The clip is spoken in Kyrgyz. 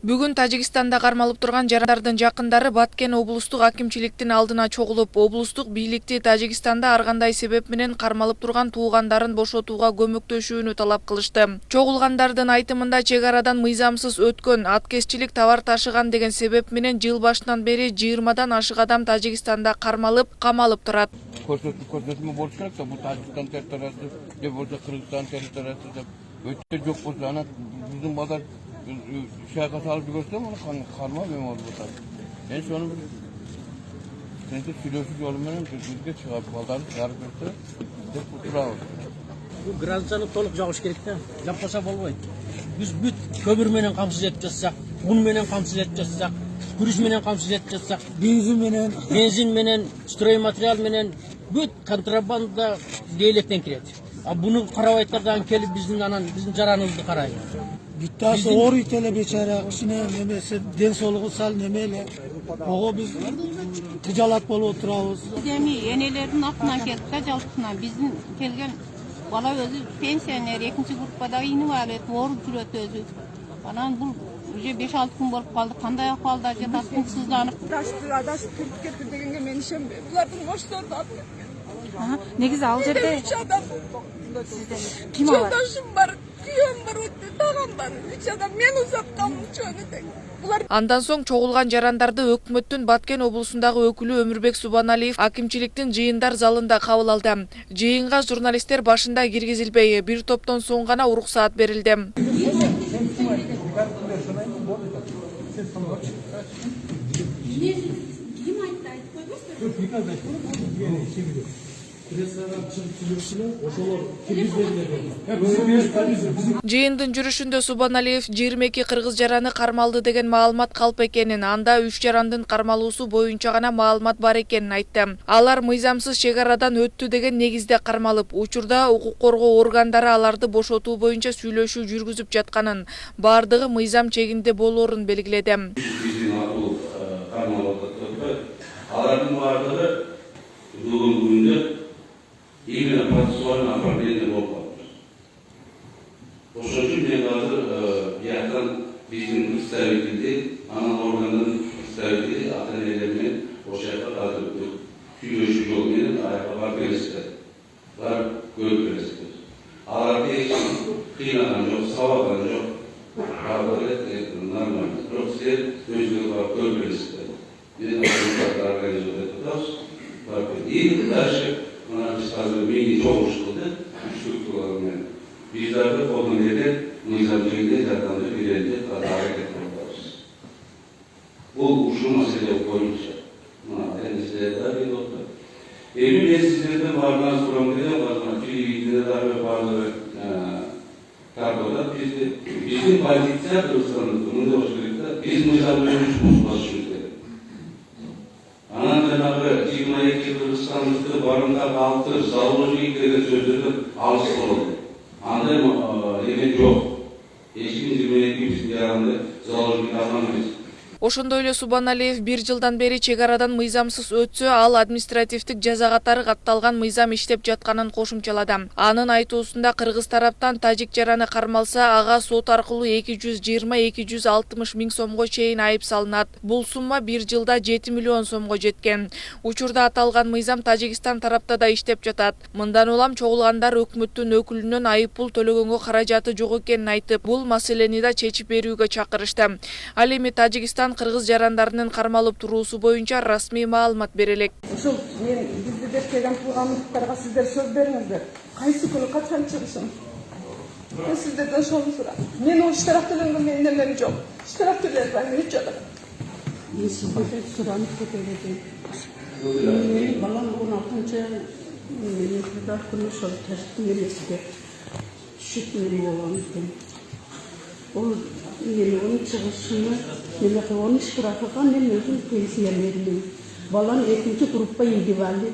Бүгүн Тажикстанда кармалып турган жарандардын жакындары Баткен облустук акимчиликтин алдына чогулуп, облустук бийликти Тажикстанда ар кандай себеп менен кармалып турган туугандарын бошотууга көмөктөшүүнү талап кылышты. Чогулгандардын айтымында чек арадан мыйзамсыз өткөн, аткезчилик товар ташыган деген себеп менен жыл башынан бери 20дан ашык адам Тажикстанда кармалып, камалып турат. Көрсөтмө болуш керек да, бул Тажикстан территориясы же болбосо Кыргызстан территориясы деп өтө жок болсо, ана биздин базар şaka salıp görsem onu karma benim oldu bu tabi. En sonu çünkü sülösü yolundan düzgün çıkıp baldarı çıkarıp götü hep oturalım. Bu grancanı toluk jağış gerek de, yapmasa bolboyt. Biz büt kömür menen kamsız et jatsак, un menen kamsız et jatsак, күрүш менен камсыз et jatsак, benzin menen, stroy material menen büt kontrabanda дейлектен кирет. А буну карабайттардан келип биздин жараныбызды карайт. Bittasi or itele beçara, kişine nemesi, den soluğu sal nemele. Oğu biz ticalat bolu oturağız. Demi enelerin aklına geldi, ticalatına bizim kelgen bala özü pensioner, ikinci gruppada iğni var, doğru cüret özü. Anan bu 5-6 gün bolup kaldı, kanday ahvalda jatatın sızlanıp. Adaş kırıp getir degenge men işembe. Bulardan boşlardı alıp getirgen. Ne güzel al cebe. 3 adam. Kim var? Yoldaşım var, kıyım var, tağam var. 3 adam men uzak kalmış öyle de. Андан соң чогулган жарандарды өкмөттүн Баткен облусундагы өкүлү Өмүрбек Субаналиев акимчиликтин жыйындар залында кабыл алды. Жыйынга журналисттер башында киргизилбей, бир топтон соң гана уруксаат берилди. Жыйындын жүрүшүндө Субаналиев 22 кыргыз жараны кармалды деген маалымат калп экенин, анда 3 жарандын кармалуусу боюнча гана маалымат бар экенин айтты. Алар мыйзамсыз чек арадан өттү деген негизде кармалып, учурда укук коргоо органдары аларды бошотуу боюнча сүйлөшүү жүргүзүп жатканын, бардыгы мыйзам чегинде болоорун белгиледи. Алардын бардыгы бүгүнкү күндө именно процессуальный оформление болуп калды. Ошон үчүн мен азыр бияктан биздин представителди, анан органдын представители ата-энелер менен ошол жака азыр сүйлөшүү жол менен аяка барып келишти. Барып көрүп келишти. Аларды эч кыйнаган жок, сабаган жок. Бардыгы нормально. Бирок силер өзүңөр барып көрүп келишти. Мен организация этебиз. Барып эми дальше biz hazır beyni çok uçluğunda strukturlarını bizlerde konularda nizamcılığında zaten ileride hareket ediyoruz. Bu uçlu mesele koyunca, kendisiyle de bir nokta. Emin sizlerden varlığına sorumluya varlığına televizyonda da ve bazı kargoda bizim politikler dursanız, bunu da hoşgörükte biz nizamcılığını uçmasıyız. Анан жанагы 22 Кыргызстанды барында калды, заложник деген сөздөрдөн алыс болду. Андай эме жок. Эч ким 22 жаранды заложник алган эмес. Ошондой эле Субаналиев 1 жылдан бери чек арадан мыйзамсыз өтсө, ал административдик жаза катары катталган мыйзам иштеп жатканын кошумчалады. Анын айтуусунда кыргыз тараптан тажик жараны кармалса, ага сот аркылуу 220-260 миң сомго чейин айып салынат. Бул сумма 1 жылда 7 миллион сомго жеткен. Учурда аталган мыйзам Тажикстан тарапта да иштеп жатат. Мындан улам чогулгандар өкмөттүн өкүлүнөн айып пул төлөгөнгө каражаты жок экенин айтып, бул маселени да чечип берүүгө чакырышты. Ал эми Тажикстан кыргыз жарандарынын кармалып туруусу боюнча расмий маалымат берелек. Ушул мен бизди деп келген туугандыктарга сиздер сөз бериңиздер. Кайсы күнү качан чыгышын? Мен сиздерден ошону сурайм. Мен о иштирак төлөнгөн менин эмем жок. Иштирак төлөп мен 3 адам. Мен сиздерден суранып кетеледим. Балам 16-нчы күнү ошол ташыттын эмесиге түшүп мен болгон экен. Ол мен onun çıkışını, onu iştirak eden ben özüm pensiyonerliyim. Balam 2. gruppa indivalli.